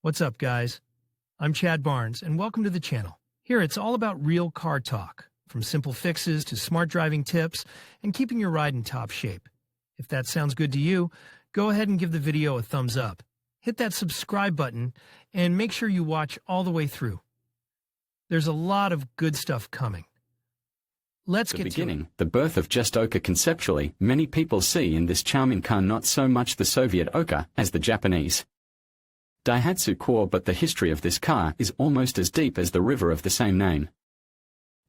What's up, guys? I'm Chad Barnes, and welcome to the channel. Here, it's all about real car talk, from simple fixes to smart driving tips and keeping your ride in top shape. If that sounds good to you, go ahead and give the video a thumbs up. Hit that subscribe button, and make sure you watch all the way through. There's a lot of good stuff coming. Let's get to it. The birth of just Oka conceptually, many people see in this charming car not so much the Soviet Oka as the Japanese Daihatsu core, but the history of this car is almost as deep as the river of the same name.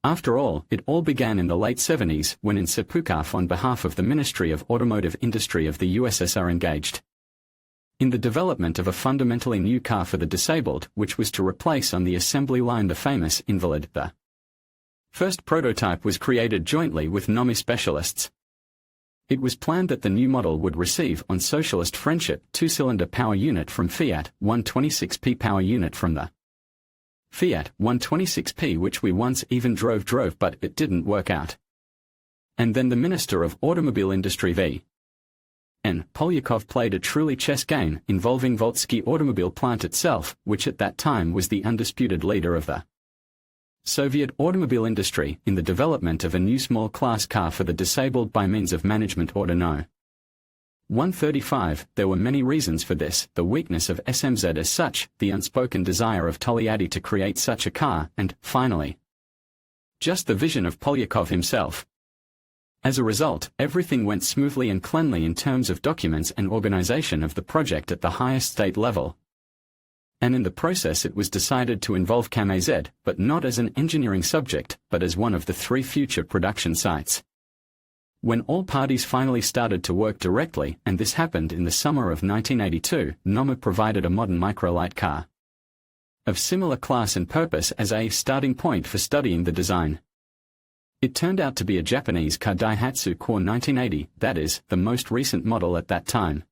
After all, it all began in the late 70s when in Sepukov on behalf of the Ministry of Automotive Industry of the USSR engaged in the development of a fundamentally new car for the disabled, which was to replace on the assembly line the famous Invalid. The first prototype was created jointly with NOMI specialists. It was planned that the new model would receive on socialist friendship two-cylinder power unit from Fiat, 126p power unit from the Fiat 126p, which we once even drove but it didn't work out. And then the Minister of Automobile Industry V.N. Polyakov played a truly chess game involving Voltsky automobile plant itself, which at that time was the undisputed leader of the Soviet automobile industry in the development of a new small-class car for the disabled by means of Management Order No. 135. There were many reasons for this: the weakness of SMZ as such, the unspoken desire of Togliatti to create such a car, and, finally, just the vision of Polyakov himself. As a result, everything went smoothly and cleanly in terms of documents and organization of the project at the highest state level. And in the process it was decided to involve KAMAZ, but not as an engineering subject, but as one of the 3 future production sites. When all parties finally started to work directly, and this happened in the summer of 1982, NOMA provided a modern microlight car of similar class and purpose as a starting point for studying the design. It turned out to be a Japanese car, Daihatsu Core 1980, that is, the most recent model at that time.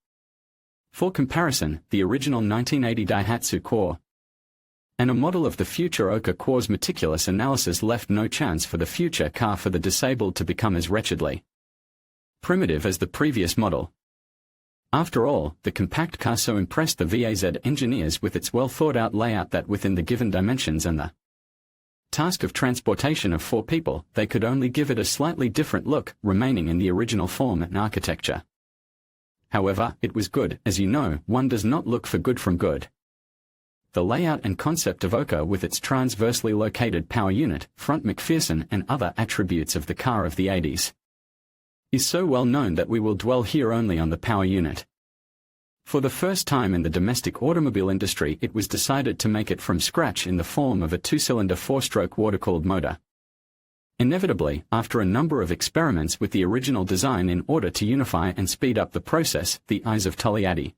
For comparison, the original 1980 Daihatsu Core and a model of the future Oka Core's meticulous analysis left no chance for the future car for the disabled to become as wretchedly primitive as the previous model. After all, the compact car so impressed the VAZ engineers with its well-thought-out layout that within the given dimensions and the task of transportation of 4 people, they could only give it a slightly different look, remaining in the original form and architecture. However, it was good. As you know, one does not look for good from good. The layout and concept of Oka with its transversely located power unit, front McPherson and other attributes of the car of the 80s is so well known that we will dwell here only on the power unit. For the first time in the domestic automobile industry, it was decided to make it from scratch in the form of a 2-cylinder 4-stroke water-cooled motor. Inevitably, after a number of experiments with the original design in order to unify and speed up the process, the eyes of Togliatti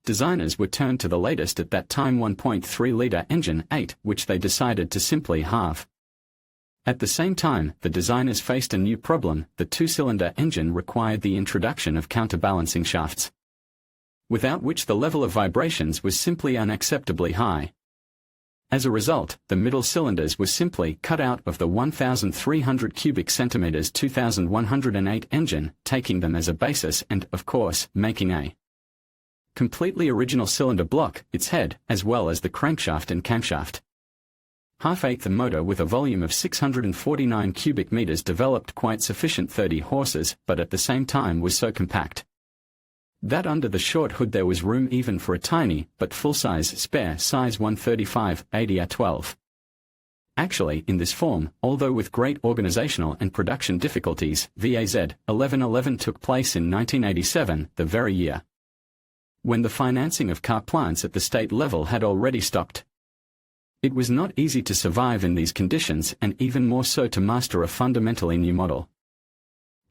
designers were turned to the latest at that time 1.3-liter engine 8, which they decided to simply halve. At the same time, the designers faced a new problem: the 2-cylinder engine required the introduction of counterbalancing shafts, without which the level of vibrations was simply unacceptably high. As a result, the middle cylinders were simply cut out of the 1,300 cubic centimeters 2108 engine, taking them as a basis and, of course, making a completely original cylinder block, its head, as well as the crankshaft and camshaft. Half-eighth motor with a volume of 649 cubic meters developed quite sufficient 30 horses, but at the same time was so compact that under the short hood there was room even for a tiny, but full-size spare size 135/80 R12. Actually, in this form, although with great organizational and production difficulties, VAZ-1111 took place in 1987, the very year when the financing of car plants at the state level had already stopped. It was not easy to survive in these conditions, and even more so to master a fundamentally new model.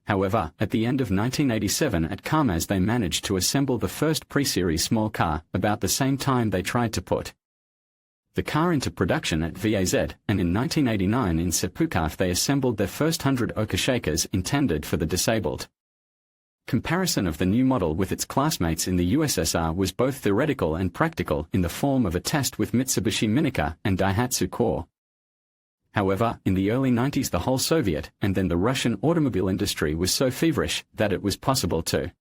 However, at the end of 1987 at KAMAZ they managed to assemble the first pre-series small car, about the same time they tried to put the car into production at VAZ, and in 1989 in Sepukov they assembled their first 100 Oka shakers intended for the disabled. Comparison of the new model with its classmates in the USSR was both theoretical and practical in the form of a test with Mitsubishi Minica and Daihatsu Core. However, in the early 90s the whole Soviet and then the Russian automobile industry was so feverish that it was possible to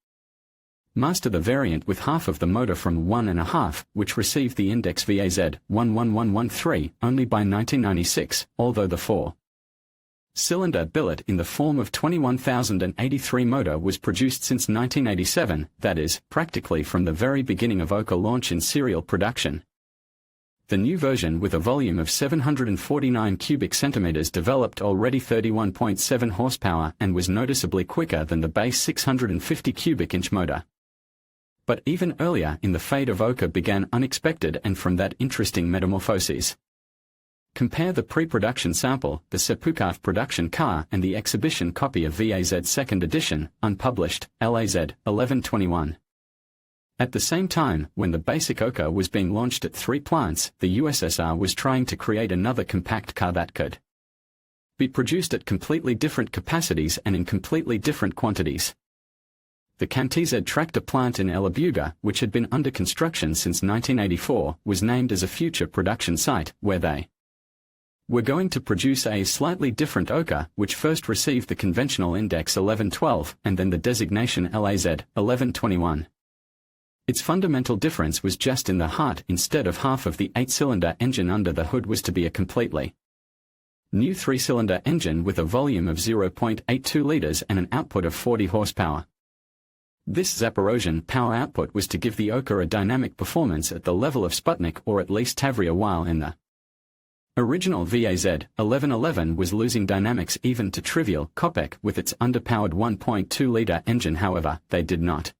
master the variant with half of the motor from 1.5, which received the index VAZ-1111 only by 1996, although the four-cylinder billet in the form of 21083 motor was produced since 1987, that is, practically from the very beginning of Oka launch in serial production. The new version with a volume of 749 cubic centimeters developed already 31.7 horsepower and was noticeably quicker than the base 650 cubic inch motor. But even earlier in the fate of Oka began unexpected and from that interesting metamorphoses. Compare the pre-production sample, the Seppuku production car and the exhibition copy of VAZ 2nd edition, unpublished, LAZ 1121. At the same time, when the basic Oka was being launched at 3 plants, the USSR was trying to create another compact car that could be produced at completely different capacities and in completely different quantities. The Kantz tractor plant in Elabug, which had been under construction since 1984, was named as a future production site, where they were going to produce a slightly different Oka, which first received the conventional index 1112 and then the designation LAZ 1121. Its fundamental difference was just in the heart. Instead of half of the 8-cylinder engine under the hood was to be a completely new 3-cylinder engine with a volume of 0.82 liters and an output of 40 horsepower. This Zaporozhian power output was to give the Oka a dynamic performance at the level of Sputnik or at least Tavria, while in the original VAZ 1111 was losing dynamics even to trivial Kopek with its underpowered 1.2-liter engine. However, they did not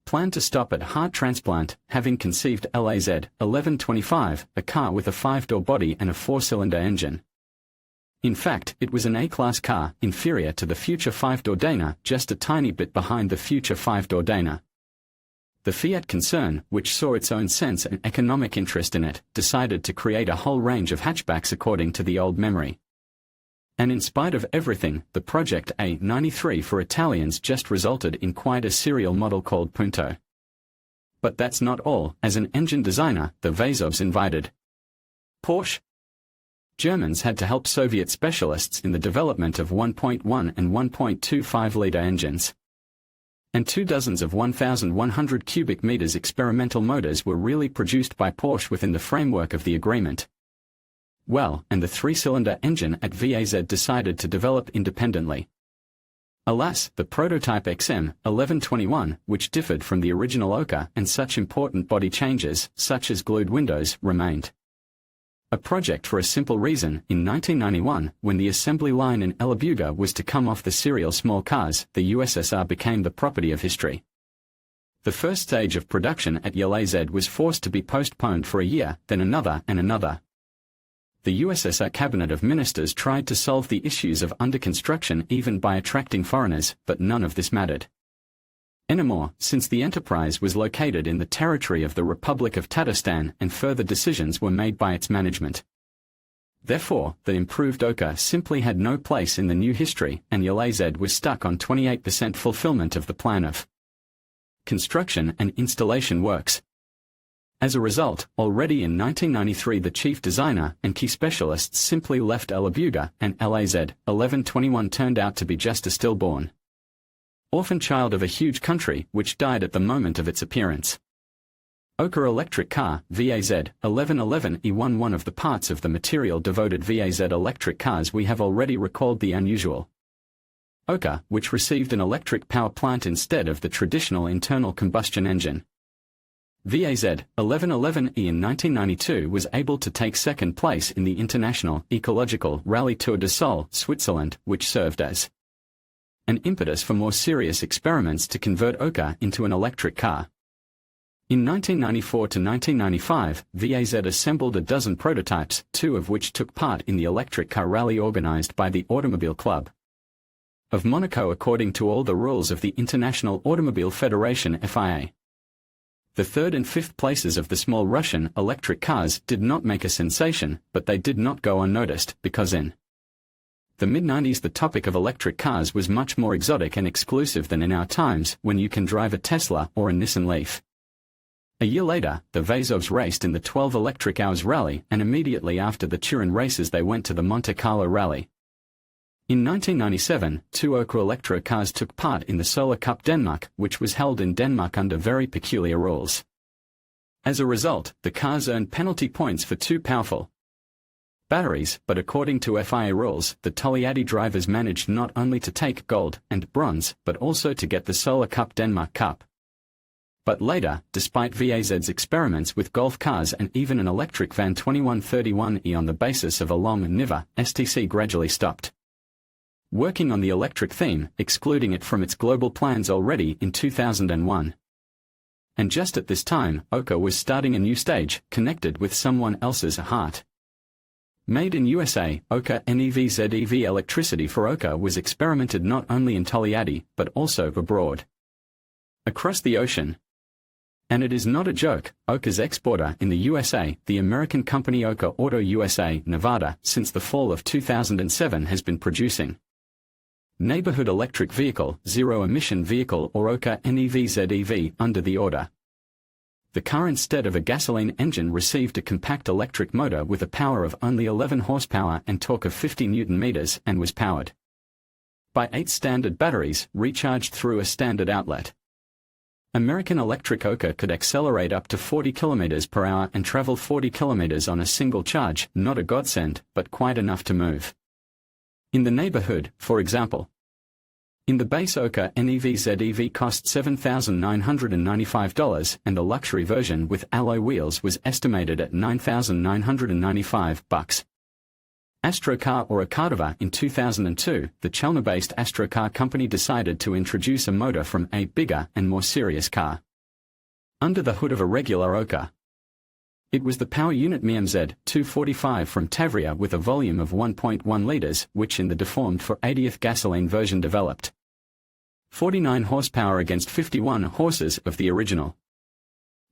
plan to stop at heart transplant, having conceived LAZ 1125, a car with a 5-door body and a 4-cylinder engine. In fact, it was an A-class car, inferior to the future 5-door Dana, just a tiny bit behind the future 5-door Dana. The Fiat concern, which saw its own sense and economic interest in it, decided to create a whole range of hatchbacks according to the old memory. And in spite of everything, the Project A93 for Italians just resulted in quite a serial model called Punto. But that's not all. As an engine designer, the VAZovs invited Porsche. Germans had to help Soviet specialists in the development of 1.1 and 1.25-liter engines. And 24 of 1,100 cubic meters experimental motors were really produced by Porsche within the framework of the agreement. Well, and the 3-cylinder engine at VAZ decided to develop independently. Alas, the prototype XM 1121, which differed from the original Oka and such important body changes, such as glued windows, remained a project for a simple reason. In 1991, when the assembly line in Elabug was to come off the serial small cars, the USSR became the property of history. The first stage of production at LAZ was forced to be postponed for a year, then another and another. The USSR Cabinet of Ministers tried to solve the issues of under construction even by attracting foreigners, but none of this mattered anymore, since the enterprise was located in the territory of the Republic of Tatarstan and further decisions were made by its management. Therefore, the improved Oka simply had no place in the new history, and LAZ was stuck on 28% fulfillment of the plan of construction and installation works. As a result, already in 1993 the chief designer and key specialists simply left Elabug, and LAZ 1121 turned out to be just a stillborn orphan child of a huge country which died at the moment of its appearance. Oka electric car, VAZ 1111 E1. One of the parts of the material devoted VAZ electric cars we have already recalled the unusual Oka, which received an electric power plant instead of the traditional internal combustion engine. VAZ 1111E in 1992 was able to take second place in the International Ecological Rally Tour de Sol, Switzerland, which served as an impetus for more serious experiments to convert Oka into an electric car. In 1994 to 1995, VAZ assembled a dozen prototypes, 2 of which took part in the electric car rally organized by the Automobile Club of Monaco according to all the rules of the International Automobile Federation FIA. The 3rd and 5th places of the small Russian electric cars did not make a sensation, but they did not go unnoticed, because in the mid-90s the topic of electric cars was much more exotic and exclusive than in our times, when you can drive a Tesla or a Nissan Leaf. A year later, the VAZovs raced in the 12 Electric Hours Rally, and immediately after the Turin races they went to the Monte Carlo Rally. In 1997, two Oka Electro cars took part in the Solar Cup Denmark, which was held in Denmark under very peculiar rules. As a result, the cars earned penalty points for too powerful batteries, but according to FIA rules, the Togliatti drivers managed not only to take gold and bronze, but also to get the Solar Cup Denmark Cup. But later, despite VAZ's experiments with golf cars and even an electric van 2131E on the basis of a long Niva, STC gradually stopped working on the electric theme, excluding it from its global plans already in 2001. And just at this time, Oka was starting a new stage, connected with someone else's heart. Made in USA, Oka NEVZEV electricity for Oka was experimented not only in Togliatti, but also abroad. Across the ocean. And it is not a joke, Oka's exporter in the USA, the American company Oka Auto USA, Nevada, since the fall of 2007 has been producing neighborhood electric vehicle, zero-emission vehicle or Oka NEVZEV under the order. The car instead of a gasoline engine received a compact electric motor with a power of only 11 horsepower and torque of 50 Nm and was powered by 8 standard batteries, recharged through a standard outlet. American Electric Oka could accelerate up to 40 km per hour and travel 40 km on a single charge, not a godsend, but quite enough to move in the neighborhood, for example. In the base Oka NEVZEV cost $7,995 and the luxury version with alloy wheels was estimated at $9,995. Astrocar or Akadova in 2002, the Chelmsford-based Astrocar company decided to introduce a motor from a bigger and more serious car under the hood of a regular Oka. It was the power unit MMZ 245 from Tavria with a volume of 1.1 liters, which in the deformed for 80th gasoline version developed 49 horsepower against 51 horses of the original.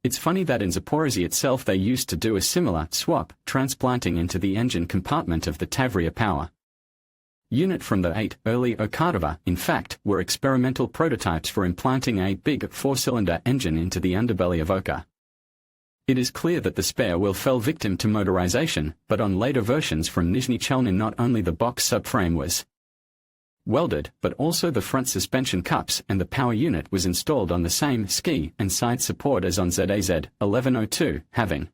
It's funny that in Zaporizhzhia itself they used to do a similar swap, transplanting into the engine compartment of the Tavria power unit from the 8 early Okadova, in fact, were experimental prototypes for implanting a big 4-cylinder engine into the underbelly of Oka. It is clear that the spare wheel fell victim to motorization, but on later versions from Nizhny Chelny not only the box subframe was welded, but also the front suspension cups and the power unit was installed on the same ski and side support as on VAZ-1111, having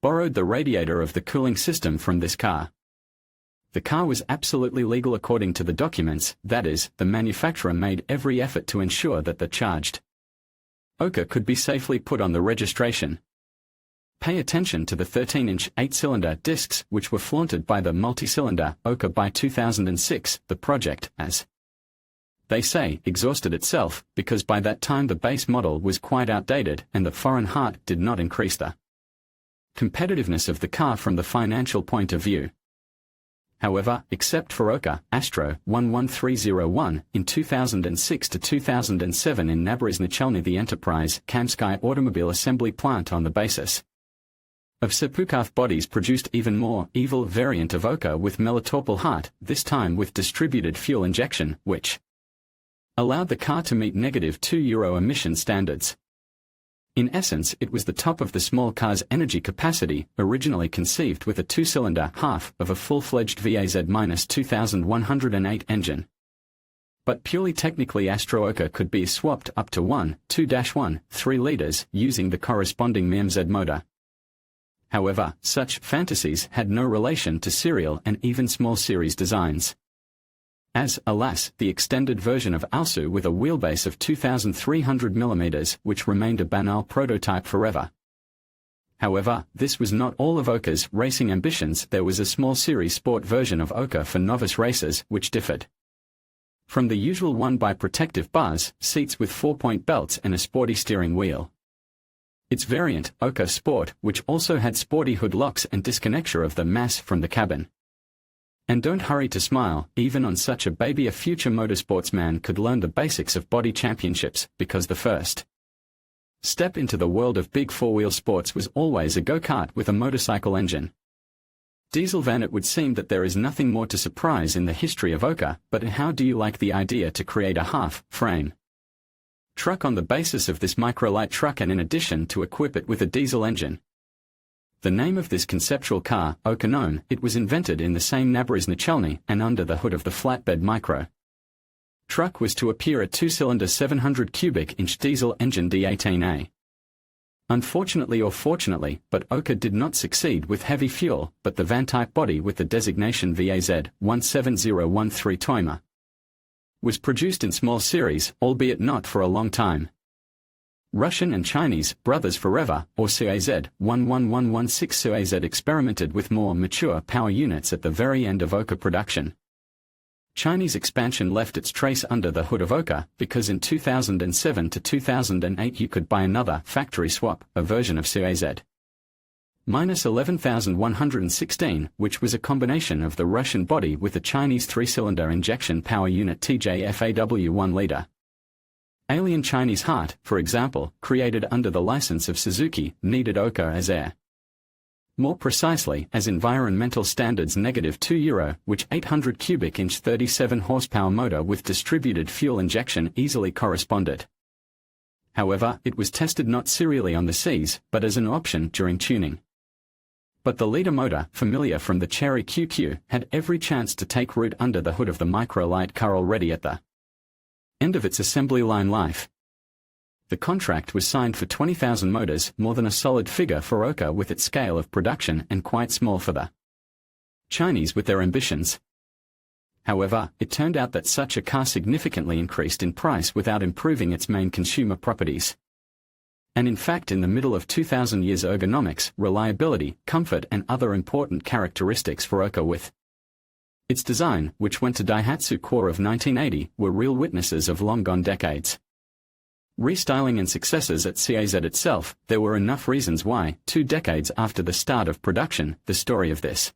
borrowed the radiator of the cooling system from this car. The car was absolutely legal according to the documents, that is, the manufacturer made every effort to ensure that the charged Oka could be safely put on the registration. Pay attention to the 13-inch 8-cylinder discs which were flaunted by the multi-cylinder Oka by 2006. The project, as they say, exhausted itself, because by that time the base model was quite outdated and the foreign heart did not increase the competitiveness of the car from the financial point of view. However, except for Oka, Astro 11301, in 2006 to 2007 in Nabrizhny Chelny the Enterprise Kamsky automobile assembly plant on the basis of Sepukov bodies produced even more evil variant of Oka with Melitopol heart, this time with distributed fuel injection, which allowed the car to meet -2 emission standards. In essence, it was the top of the small car's energy capacity, originally conceived with a 2-cylinder half of a full-fledged VAZ-2108 engine. But purely technically Astro Oka could be swapped up to 2-3 liters using the corresponding MMZ motor. However, such fantasies had no relation to serial and even small series designs. As, alas, the extended version of Alsu with a wheelbase of 2,300 mm, which remained a banal prototype forever. However, this was not all of Oka's racing ambitions. There was a small series sport version of Oka for novice racers, which differed from the usual one by protective bars, seats with 4-point belts and a sporty steering wheel. Its variant, Oka Sport, which also had sporty hood locks and disconnector of the mass from the cabin. And don't hurry to smile, even on such a baby a future motorsportsman could learn the basics of body championships, because the first step into the world of big four-wheel sports was always a go-kart with a motorcycle engine. Diesel van. It would seem that there is nothing more to surprise in the history of Oka, but how do you like the idea to create a half-frame truck on the basis of this microlight truck and in addition to equip it with a diesel engine? The name of this conceptual car, Oka known, it was invented in the same Nabrizh Nachalny and under the hood of the flatbed micro truck was to appear a two-cylinder 700 cubic inch diesel engine D18A. Unfortunately or fortunately, but Oka did not succeed with heavy fuel, but the van-type body with the designation VAZ-1111 Toima was produced in small series, albeit not for a long time. Russian and Chinese brothers forever, or VAZ-1116 VAZ experimented with more mature power units at the very end of Oka production. Chinese expansion left its trace under the hood of Oka, because in 2007 to 2008 you could buy another factory swap, a version of VAZ-111116, which was a combination of the Russian body with a Chinese three-cylinder injection power unit TJFAW 1 liter. Alien Chinese Heart, for example, created under the license of Suzuki, needed Oka as air. More precisely, as environmental standards -2 which 800 cubic inch 37 horsepower motor with distributed fuel injection easily corresponded. However, it was tested not serially on the seas, but as an option during tuning. But the leader motor, familiar from the Cherry QQ, had every chance to take root under the hood of the micro-light car already at the end of its assembly line life. The contract was signed for 20,000 motors, more than a solid figure for Oka with its scale of production and quite small for the Chinese with their ambitions. However, it turned out that such a car significantly increased in price without improving its main consumer properties. And in fact in the middle of 2000 years ergonomics, reliability, comfort and other important characteristics for Oka with its design, which went to Daihatsu core of 1980, were real witnesses of long-gone decades. Restyling and successes at CAZ itself, there were enough reasons why, 2 decades after the start of production, the story of this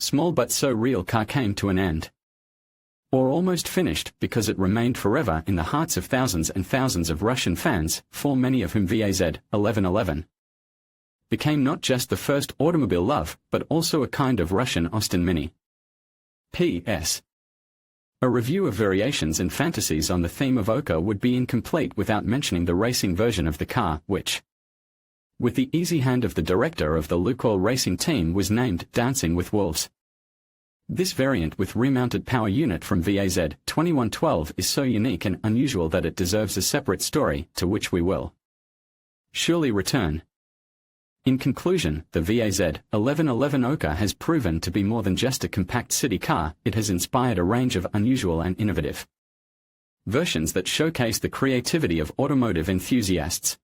small but so real car came to an end. Or almost finished, because it remained forever in the hearts of thousands and thousands of Russian fans, for many of whom VAZ-1111 became not just the first automobile love, but also a kind of Russian Austin Mini. P.S. A review of variations and fantasies on the theme of Oka would be incomplete without mentioning the racing version of the car, which, with the easy hand of the director of the Lukoil racing team, was named Dancing with Wolves. This variant with remounted power unit from VAZ-2112 is so unique and unusual that it deserves a separate story, to which we will surely return. In conclusion, the VAZ-1111 Oka has proven to be more than just a compact city car. It has inspired a range of unusual and innovative versions that showcase the creativity of automotive enthusiasts.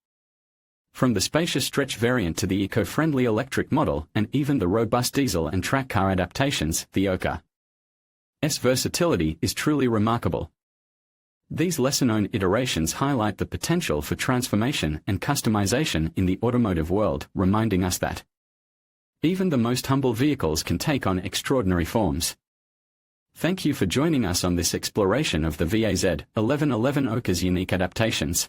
From the spacious stretch variant to the eco-friendly electric model, and even the robust diesel and track car adaptations, the Oka's versatility is truly remarkable. These lesser-known iterations highlight the potential for transformation and customization in the automotive world, reminding us that even the most humble vehicles can take on extraordinary forms. Thank you for joining us on this exploration of the VAZ-1111 Oka's unique adaptations.